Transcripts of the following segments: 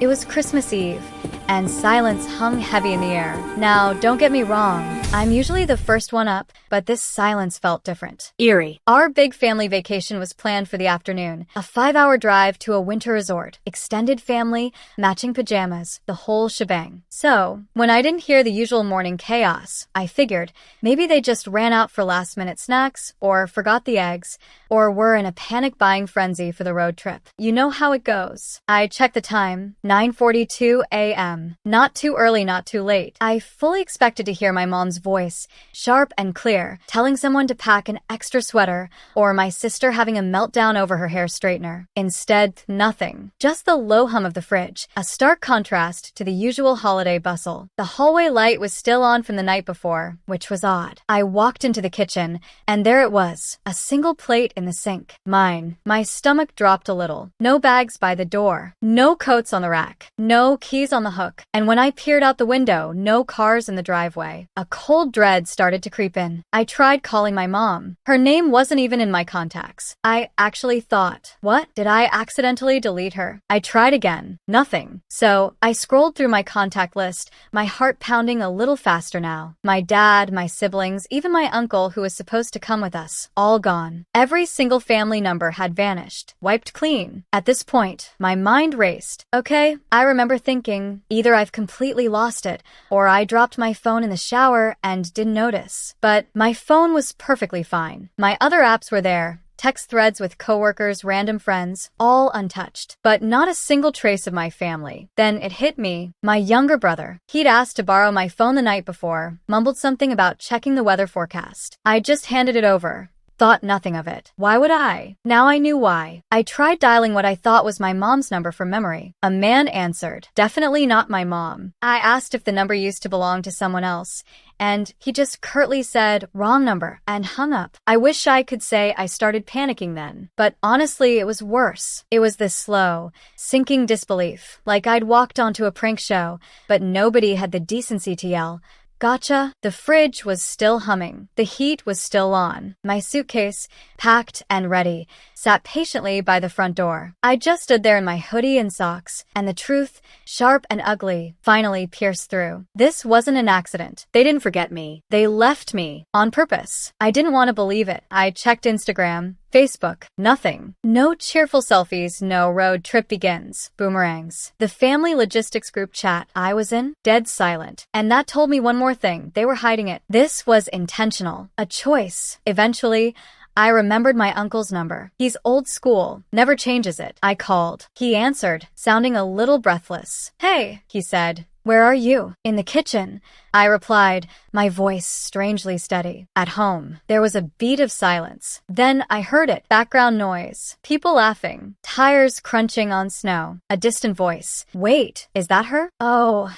It was Christmas Eve, and silence hung heavy in the air. Now, don't get me wrong, I'm usually the first one up, but this silence felt different. Eerie. Our big family vacation was planned for the afternoon, a 5-hour drive to a winter resort, extended family, matching pajamas, the whole shebang. So, when I didn't hear the usual morning chaos, I figured maybe they just ran out for last-minute snacks, or forgot the eggs, or were in a panic-buying frenzy for the road trip. You know how it goes. I checked the time, 9:42 a.m. Not too early, not too late. I fully expected to hear my mom's voice, sharp and clear, telling someone to pack an extra sweater, or my sister having a meltdown over her hair straightener. Instead, nothing. Just the low hum of the fridge, a stark contrast to the usual holiday bustle. The hallway light was still on from the night before, which was odd. I walked into the kitchen, and there it was, a single plate in the sink. Mine. My stomach dropped a little. No bags by the door. No coats on the rack. No keys on the hook. And when I peered out the window, no cars in the driveway. A cold dread started to creep in. I tried calling my mom. Her name wasn't even in my contacts. I actually thought, what? Did I accidentally delete her? I tried again. Nothing. So I scrolled through my contact list, my heart pounding a little faster now. My dad, my siblings, even my uncle who was supposed to come with us, all gone. Every single family number had vanished, wiped clean. At this point, my mind raced. Okay, I remember thinking, either I've completely lost it, or I dropped my phone in the shower and didn't notice. But my phone was perfectly fine. My other apps were there. Text threads with coworkers, random friends, all untouched. But not a single trace of my family. Then it hit me. My younger brother. He'd asked to borrow my phone the night before, mumbled something about checking the weather forecast. I just handed it over. Thought nothing of it. Why would I? Now I knew why. I tried dialing what I thought was my mom's number from memory. A man answered. Definitely not my mom. I asked if the number used to belong to someone else, and he just curtly said, wrong number, and hung up. I wish I could say I started panicking then, but honestly, it was worse. It was this slow, sinking disbelief, like I'd walked onto a prank show, but nobody had the decency to yell, gotcha. The fridge was still humming. The heat was still on. My suitcase, packed and ready, sat patiently by the front door. I just stood there in my hoodie and socks, and the truth, sharp and ugly, finally pierced through. This wasn't an accident. They didn't forget me. They left me. On purpose. I didn't want to believe it. I checked Instagram, Facebook, nothing. No cheerful selfies, no road trip begins, boomerangs. The family logistics group chat I was in, dead silent. And that told me one more thing. They were hiding it. This was intentional. A choice. Eventually, I remembered my uncle's number. He's old school, never changes it. I called. He answered, sounding a little breathless. Hey, he said. Where are you? In the kitchen. I replied, my voice strangely steady. At home. There was a beat of silence. Then I heard it. Background noise. People laughing. Tires crunching on snow. A distant voice. Wait, is that her? Oh,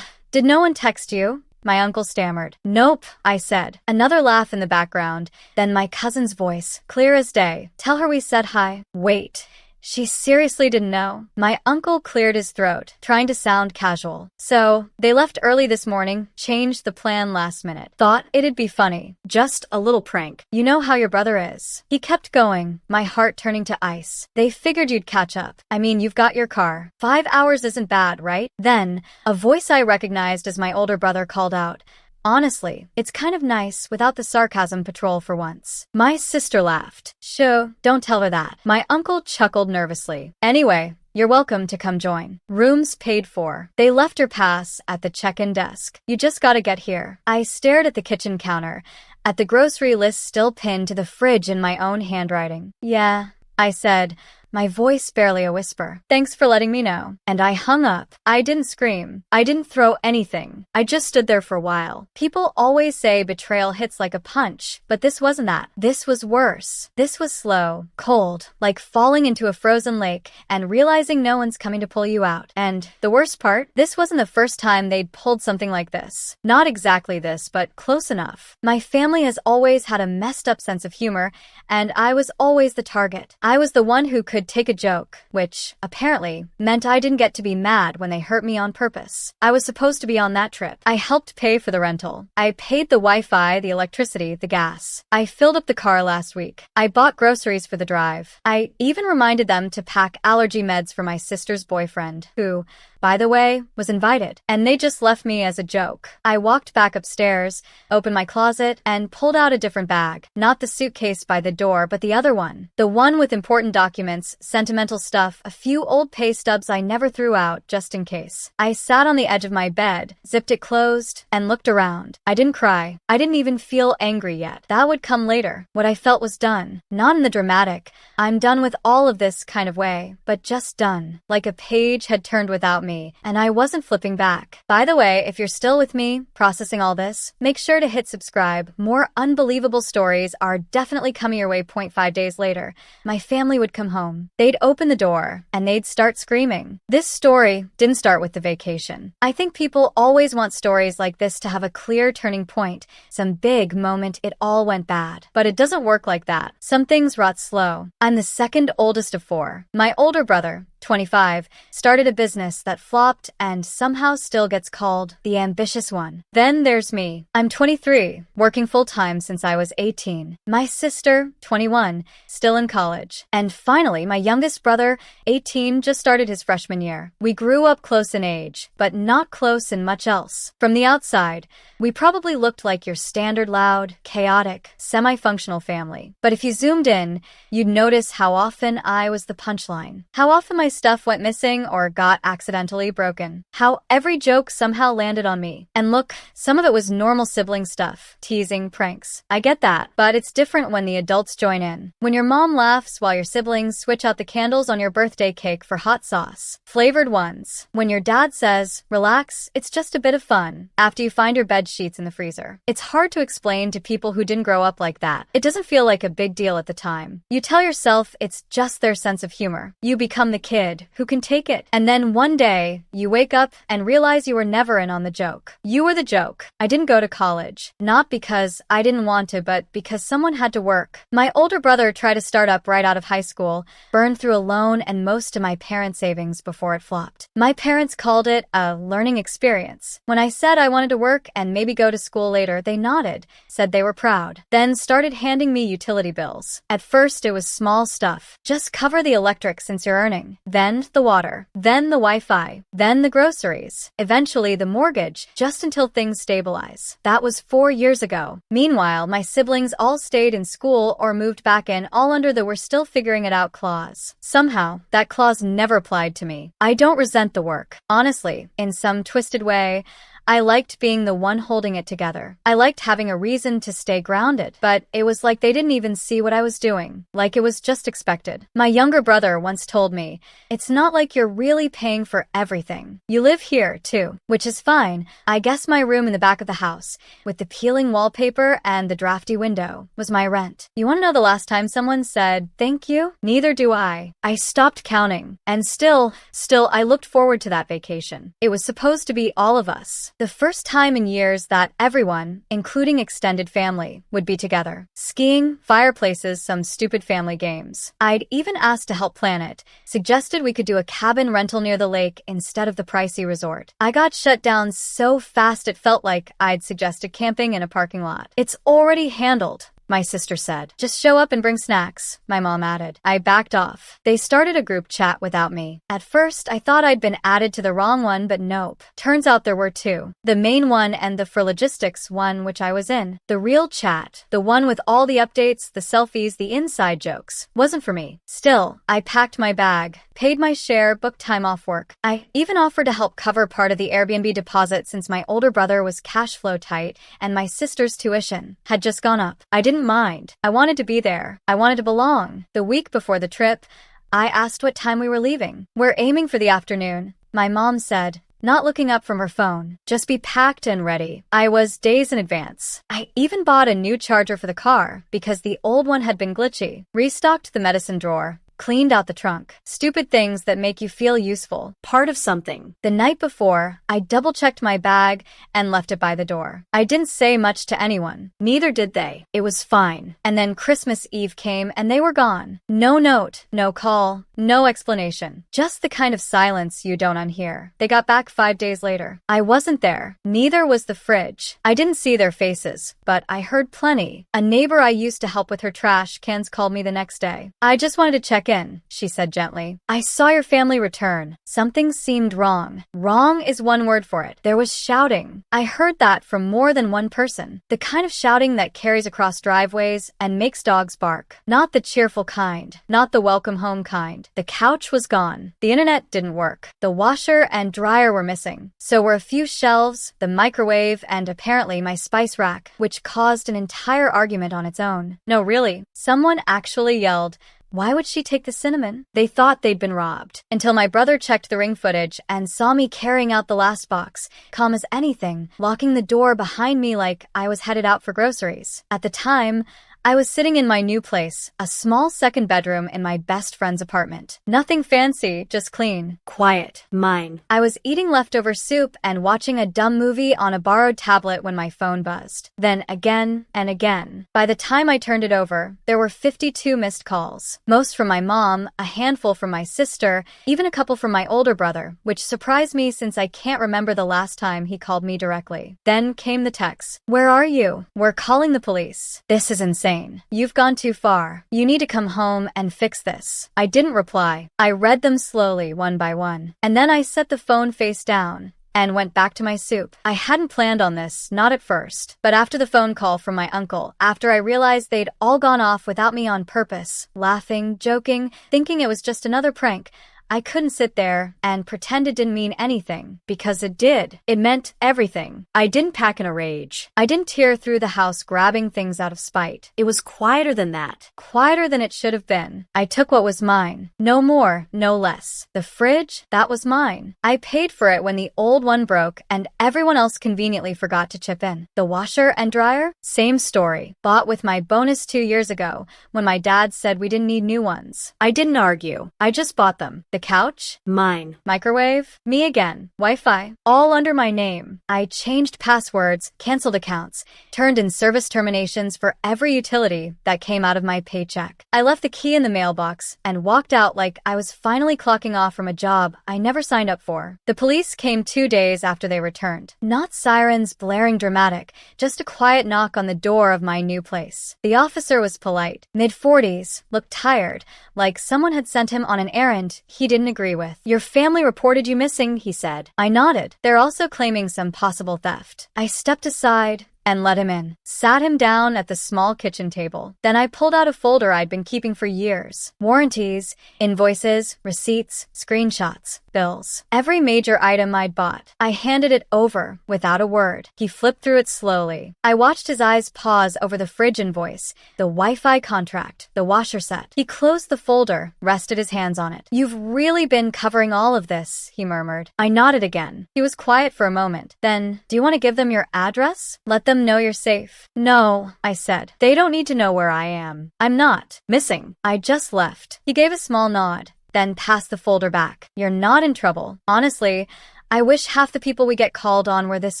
did no one text you? My uncle stammered. Nope, I said. Another laugh in the background. Then my cousin's voice, clear as day. Tell her we said hi. Wait. She seriously didn't know. My uncle cleared his throat, trying to sound casual. So, they left early this morning, changed the plan last minute. Thought it'd be funny. Just a little prank. You know how your brother is. He kept going, my heart turning to ice. They figured you'd catch up. I mean, you've got your car. 5 hours isn't bad, right? Then, a voice I recognized as my older brother called out, honestly, it's kind of nice without the sarcasm patrol for once. My sister laughed. Shoo, don't tell her that. My uncle chuckled nervously. Anyway, you're welcome to come join. Rooms paid for. They left her pass at the check-in desk. You just gotta get here. I stared at the kitchen counter, at the grocery list still pinned to the fridge in my own handwriting. Yeah, I said, my voice barely a whisper. Thanks for letting me know. And I hung up. I didn't scream. I didn't throw anything. I just stood there for a while. People always say betrayal hits like a punch, but this wasn't that. This was worse. This was slow, cold, like falling into a frozen lake and realizing no one's coming to pull you out. And the worst part, this wasn't the first time they'd pulled something like this. Not exactly this, but close enough. My family has always had a messed up sense of humor, and I was always the target. I was the one who could could take a joke, which, apparently, meant I didn't get to be mad when they hurt me on purpose. I was supposed to be on that trip. I helped pay for the rental. I paid the Wi-Fi, the electricity, the gas. I filled up the car last week. I bought groceries for the drive. I even reminded them to pack allergy meds for my sister's boyfriend, who, by the way, was invited. And they just left me as a joke. I walked back upstairs, opened my closet, and pulled out a different bag. Not the suitcase by the door, but the other one. The one with important documents, sentimental stuff, a few old pay stubs I never threw out, just in case. I sat on the edge of my bed, zipped it closed, and looked around. I didn't cry. I didn't even feel angry yet. That would come later. What I felt was done. Not in the dramatic, I'm done with all of this kind of way, but just done. Like a page had turned without me, and I wasn't flipping back. By the way, if you're still with me, processing all this, make sure to hit subscribe. More unbelievable stories are definitely coming your way. 0.5 days later, my family would come home. They'd open the door, and they'd start screaming. This story didn't start with the vacation. I think people always want stories like this to have a clear turning point, some big moment it all went bad. But it doesn't work like that. Some things rot slow. I'm the second oldest of 4. My older brother, 25, started a business that flopped and somehow still gets called the ambitious one. Then there's me. I'm 23, working full-time since I was 18. My sister, 21, still in college. And finally, my youngest brother, 18, just started his freshman year. We grew up close in age, but not close in much else. From the outside, we probably looked like your standard loud, chaotic, semi-functional family. But if you zoomed in, you'd notice how often I was the punchline. How often my stuff went missing or got accidentally broken. How every joke somehow landed on me. And look, some of it was normal sibling stuff, teasing, pranks. I get that, but it's different when the adults join in. When your mom laughs while your siblings switch out the candles on your birthday cake for hot sauce, flavored ones. When your dad says, relax, it's just a bit of fun, after you find your bed sheets in the freezer. It's hard to explain to people who didn't grow up like that. It doesn't feel like a big deal at the time. You tell yourself it's just their sense of humor. You become the kid who can take it. And then one day, you wake up and realize you were never in on the joke. You were the joke. I didn't go to college. Not because I didn't want to, but because someone had to work. My older brother tried to start up right out of high school, burned through a loan and most of my parents' savings before it flopped. My parents called it a learning experience. When I said I wanted to work and maybe go to school later, they nodded, said they were proud, then started handing me utility bills. At first, it was small stuff. Just cover the electric since you're earning. Then the water, then the Wi-Fi, then the groceries, eventually the mortgage, just until things stabilize. That was 4 years ago. Meanwhile, my siblings all stayed in school or moved back in, all under the we're still figuring it out clause. Somehow, that clause never applied to me. I don't resent the work. Honestly, in some twisted way, I liked being the one holding it together. I liked having a reason to stay grounded, but it was like they didn't even see what I was doing, like it was just expected. My younger brother once told me, it's not like you're really paying for everything. You live here, too, which is fine. I guess my room in the back of the house, with the peeling wallpaper and the drafty window, was my rent. You want to know the last time someone said, thank you? Neither do I. I stopped counting. And still, I looked forward to that vacation. It was supposed to be all of us. The first time in years that everyone, including extended family, would be together. Skiing, fireplaces, some stupid family games. I'd even asked to help plan it, suggested we could do a cabin rental near the lake instead of the pricey resort. I got shut down so fast it felt like I'd suggested camping in a parking lot. It's already handled, my sister said. Just show up and bring snacks, my mom added. I backed off. They started a group chat without me. At first, I thought I'd been added to the wrong one, but nope. Turns out there were 2. The main one and the for logistics one, which I was in. The real chat, the one with all the updates, the selfies, the inside jokes, wasn't for me. Still, I packed my bag, paid my share, booked time off work. I even offered to help cover part of the Airbnb deposit since my older brother was cash flow tight and my sister's tuition had just gone up. I didn't mind. I wanted to be there. I wanted to belong. The week before the trip, I asked what time we were leaving. We're aiming for the afternoon, my mom said, not looking up from her phone. Just be packed and ready. I was days in advance. I even bought a new charger for the car because the old one had been glitchy. Restocked the medicine drawer. Cleaned out the trunk. Stupid things that make you feel useful, part of something. The night before, I double-checked my bag and left it by the door. I didn't say much to anyone. Neither did they. It was fine. And then Christmas Eve came and they were gone. No note, no call, No explanation. Just the kind of silence you don't unhear. They got back 5 days later. I wasn't there. Neither was the fridge. I didn't see their faces, but I heard plenty. A neighbor I used to help with her trash cans called me the next day. I just wanted to check in, she said gently. I saw your family return. Something seemed wrong. Wrong is one word for it. There was shouting. I heard that from more than one person. The kind of shouting that carries across driveways and makes dogs bark. Not the cheerful kind. Not the welcome home kind. The couch was gone. The internet didn't work. The washer and dryer were missing. So were a few shelves, the microwave, and apparently my spice rack, which caused an entire argument on its own. No, really. Someone actually yelled, "Why would she take the cinnamon?" They thought they'd been robbed. Until my brother checked the ring footage and saw me carrying out the last box, calm as anything, locking the door behind me like I was headed out for groceries. At the time, I was sitting in my new place, a small second bedroom in my best friend's apartment. Nothing fancy, just clean. Quiet. Mine. I was eating leftover soup and watching a dumb movie on a borrowed tablet when my phone buzzed. Then again and again. By the time I turned it over, there were 52 missed calls. Most from my mom, a handful from my sister, even a couple from my older brother, which surprised me since I can't remember the last time he called me directly. Then came the text. "Where are you? We're calling the police. This is insane. You've gone too far. You need to come home and fix this." I didn't reply. I read them slowly, one by one. And then I set the phone face down and went back to my soup. I hadn't planned on this, not at first. But after the phone call from my uncle, after I realized they'd all gone off without me on purpose, laughing, joking, thinking it was just another prank, I couldn't sit there and pretend it didn't mean anything, because it did. It meant everything. I didn't pack in a rage. I didn't tear through the house grabbing things out of spite. It was quieter than that. Quieter than it should have been. I took what was mine. No more, no less. The fridge, that was mine. I paid for it when the old one broke and everyone else conveniently forgot to chip in. The washer and dryer, same story. Bought with my bonus 2 years ago when my dad said we didn't need new ones. I didn't argue. I just bought them. The couch? Mine. Microwave? Me again. Wi-Fi? All under my name. I changed passwords, canceled accounts, turned in service terminations for every utility that came out of my paycheck. I left the key in the mailbox and walked out like I was finally clocking off from a job I never signed up for. The police came 2 days after they returned. Not sirens blaring dramatic, just a quiet knock on the door of my new place. The officer was polite, mid-40s, looked tired, like someone had sent him on an errand he didn't agree with. "Your family reported you missing," he said. I nodded. "They're also claiming some possible theft." I stepped aside and let him in. Sat him down at the small kitchen table. Then I pulled out a folder I'd been keeping for years. Warranties, invoices, receipts, screenshots, bills. Every major item I'd bought. I handed it over without a word. He flipped through it slowly. I watched his eyes pause over the fridge invoice, the Wi-Fi contract, the washer set. He closed the folder, rested his hands on it. "You've really been covering all of this," he murmured. I nodded again. He was quiet for a moment. Then, "Do you want to give them your address? Let them know you're safe." "No," I said. "They don't need to know where I am. I'm not missing. I just left." He gave a small nod, then passed the folder back. "You're not in trouble. Honestly, I wish half the people we get called on were this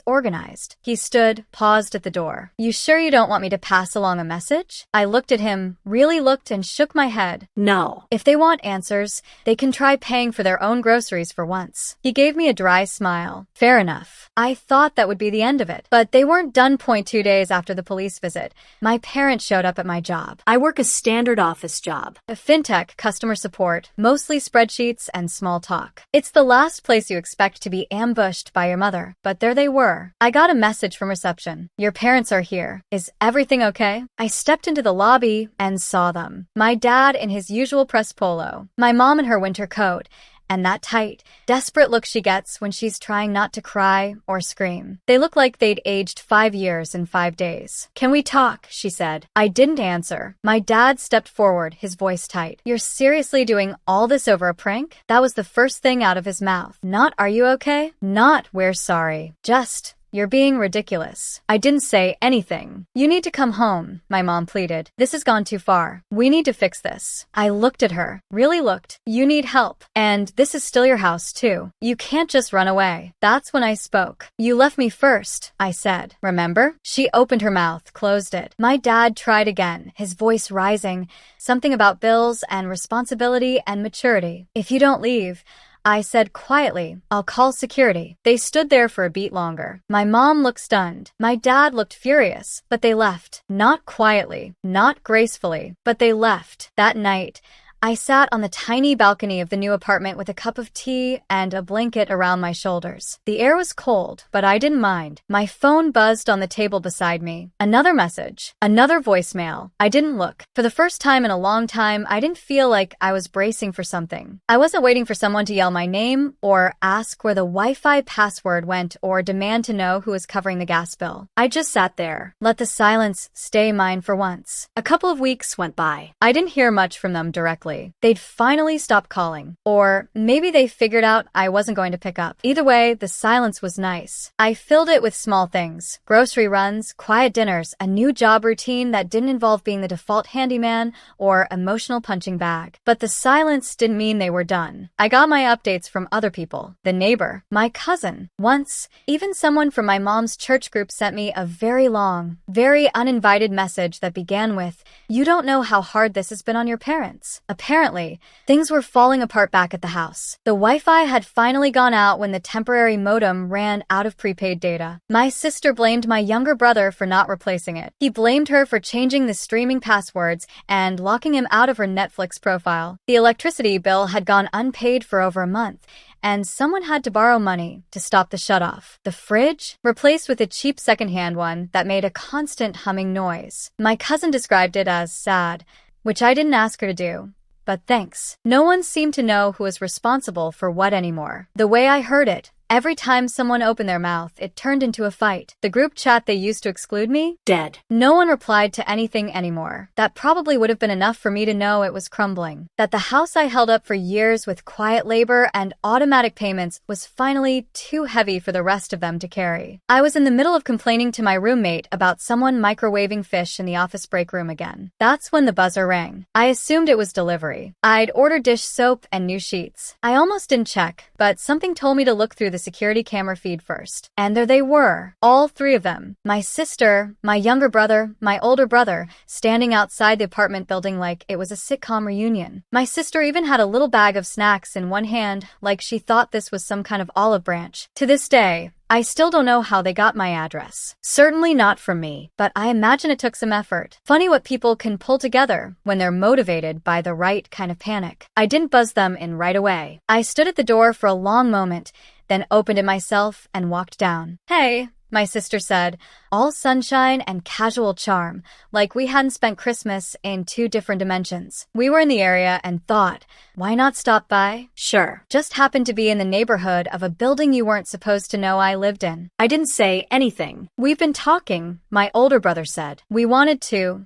organized." He stood, paused at the door. "You sure you don't want me to pass along a message?" I looked at him, really looked, and shook my head. "No. If they want answers, they can try paying for their own groceries for once." He gave me a dry smile. "Fair enough." I thought that would be the end of it. But they weren't done. 2 days after the police visit, my parents showed up at my job. I work a standard office job. A fintech customer support, mostly spreadsheets and small talk. It's the last place you expect to be ambushed by your mother, but there they were. I got a message from reception. "Your parents are here. Is everything okay?" I stepped into the lobby and saw them. My dad in his usual pressed polo, my mom in her winter coat, and that tight, desperate look she gets when she's trying not to cry or scream. They look like they'd aged 5 years in 5 days. "Can we talk?" she said. I didn't answer. My dad stepped forward, his voice tight. "You're seriously doing all this over a prank?" That was the first thing out of his mouth. Not "Are you okay?" Not "We're sorry." Just You're being ridiculous. I didn't say anything. You need to come home, my mom pleaded. This has gone too far. We need to fix this. I looked at her. Really looked. You need help. And this is still your house, too. You can't just run away. That's when I spoke. You left me first, I said. Remember? She opened her mouth, closed it. My dad tried again, his voice rising. Something about bills and responsibility and maturity. If you don't leave, I said quietly, I'll call security. They stood there for a beat longer. My mom looked stunned. My dad looked furious, but they left. Not quietly, not gracefully, but they left. That night, I sat on the tiny balcony of the new apartment with a cup of tea and a blanket around my shoulders. The air was cold, but I didn't mind. My phone buzzed on the table beside me. Another message. Another voicemail. I didn't look. For the first time in a long time, I didn't feel like I was bracing for something. I wasn't waiting for someone to yell my name or ask where the Wi-Fi password went or demand to know who was covering the gas bill. I just sat there. Let the silence stay mine for once. A couple of weeks went by. I didn't hear much from them directly. They'd finally stopped calling. Or maybe they figured out I wasn't going to pick up. Either way, the silence was nice. I filled it with small things. Grocery runs, quiet dinners, a new job routine that didn't involve being the default handyman or emotional punching bag. But the silence didn't mean they were done. I got my updates from other people. The neighbor, my cousin. Once, even someone from my mom's church group sent me a very long, very uninvited message that began with, "You don't know how hard this has been on your parents." Apparently, things were falling apart back at the house. The Wi-Fi had finally gone out when the temporary modem ran out of prepaid data. My sister blamed my younger brother for not replacing it. He blamed her for changing the streaming passwords and locking him out of her Netflix profile. The electricity bill had gone unpaid for over a month, and someone had to borrow money to stop the shutoff. The fridge? Replaced with a cheap secondhand one that made a constant humming noise. My cousin described it as sad, which I didn't ask her to do. But thanks. No one seemed to know who was responsible for what anymore. The way I heard it, every time someone opened their mouth, it turned into a fight. The group chat they used to exclude me? Dead. No one replied to anything anymore. That probably would have been enough for me to know it was crumbling. That the house I held up for years with quiet labor and automatic payments was finally too heavy for the rest of them to carry. I was in the middle of complaining to my roommate about someone microwaving fish in the office break room again. That's when the buzzer rang. I assumed it was delivery. I'd ordered dish soap and new sheets. I almost didn't check, but something told me to look through the security camera feed first. And there they were, all three of them. My sister, my younger brother, my older brother, standing outside the apartment building like it was a sitcom reunion. My sister even had a little bag of snacks in one hand, like she thought this was some kind of olive branch. To this day, I still don't know how they got my address. Certainly not from me, but I imagine it took some effort. Funny what people can pull together when they're motivated by the right kind of panic. I didn't buzz them in right away. I stood at the door for a long moment, then opened it myself and walked down. "Hey," my sister said, all sunshine and casual charm, like we hadn't spent Christmas in two different dimensions. We were in the area and thought, why not stop by? Sure. Just happened to be in the neighborhood of a building you weren't supposed to know I lived in. I didn't say anything. "We've been talking," my older brother said. "We wanted to,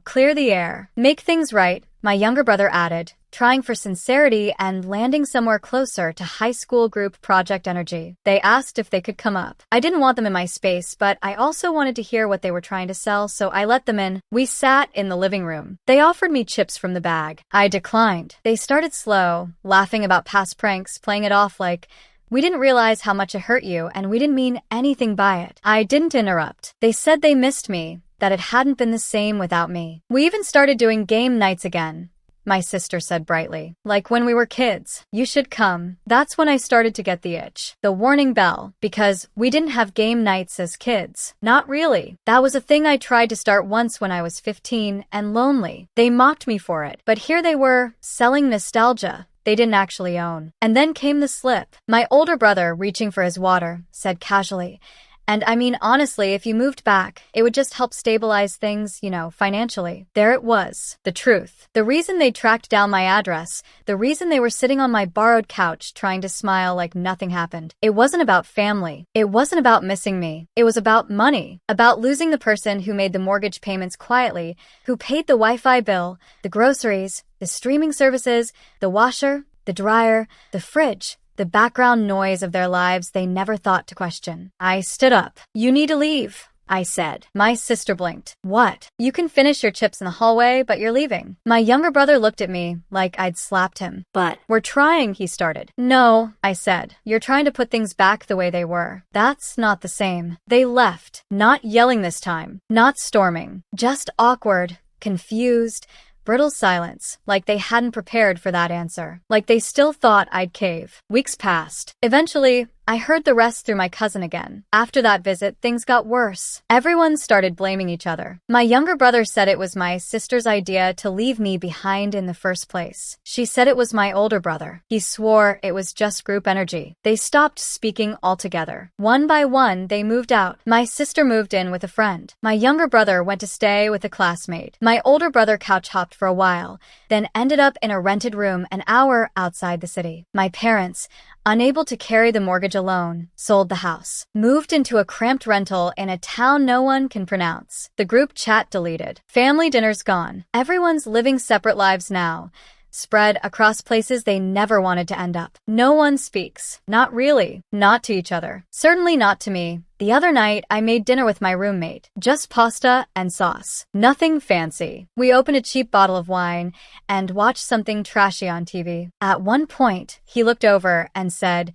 clear the air, make things right," my younger brother added, trying for sincerity and landing somewhere closer to high school group project energy. They asked if they could come up. I didn't want them in my space, but I also wanted to hear what they were trying to sell, so I let them in. We sat in the living room. They offered me chips from the bag. I declined. They started slow, laughing about past pranks, playing it off like, "We didn't realize how much it hurt you, and we didn't mean anything by it." I didn't interrupt. They said they missed me, that it hadn't been the same without me. "We even started doing game nights again," my sister said brightly. "Like when we were kids. You should come." That's when I started to get the itch. The warning bell. Because we didn't have game nights as kids. Not really. That was a thing I tried to start once when I was 15 and lonely. They mocked me for it. But here they were, selling nostalgia they didn't actually own. And then came the slip. My older brother, reaching for his water, said casually, "And I mean, honestly, if you moved back, it would just help stabilize things, financially." There it was. The truth. The reason they tracked down my address, the reason they were sitting on my borrowed couch trying to smile like nothing happened. It wasn't about family. It wasn't about missing me. It was about money. About losing the person who made the mortgage payments quietly, who paid the Wi-Fi bill, the groceries, the streaming services, the washer, the dryer, the fridge, the background noise of their lives they never thought to question. I stood up. "You need to leave," I said. My sister blinked. "What? You can finish your chips in the hallway, but you're leaving." My younger brother looked at me like I'd slapped him. "But we're trying," he started. "No," I said. "You're trying to put things back the way they were. That's not the same." They left, not yelling this time, not storming, just awkward, confused, brittle silence, like they hadn't prepared for that answer, like they still thought I'd cave. Weeks passed. Eventually, I heard the rest through my cousin again. After that visit, things got worse. Everyone started blaming each other. My younger brother said it was my sister's idea to leave me behind in the first place. She said it was my older brother. He swore it was just group energy. They stopped speaking altogether. One by one, they moved out. My sister moved in with a friend. My younger brother went to stay with a classmate. My older brother couch hopped for a while, then ended up in a rented room an hour outside the city. My parents, unable to carry the mortgage alone, sold the house, moved into a cramped rental in a town no one can pronounce. The group chat deleted. Family dinners gone. Everyone's living separate lives now, spread across places they never wanted to end up. No one speaks. Not really. Not to each other. Certainly not to me. The other night, I made dinner with my roommate. Just pasta and sauce. Nothing fancy. We opened a cheap bottle of wine and watched something trashy on TV. At one point, he looked over and said,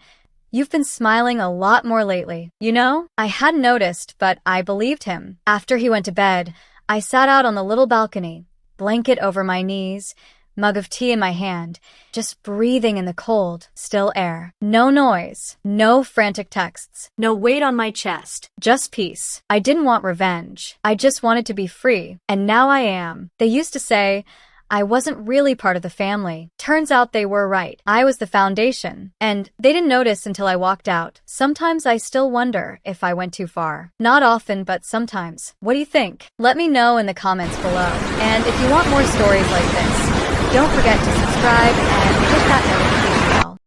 "You've been smiling a lot more lately." You know, I hadn't noticed, but I believed him. After he went to bed, I sat out on the little balcony, blanket over my knees, mug of tea in my hand, just breathing in the cold, still air. No noise, no frantic texts, no weight on my chest, just peace. I didn't want revenge. I just wanted to be free, and now I am. They used to say I wasn't really part of the family. Turns out they were right. I was the foundation, and they didn't notice until I walked out. Sometimes I still wonder if I went too far. Not often, but sometimes. What do you think? Let me know in the comments below. And if you want more stories like this, don't forget to subscribe and hit that notification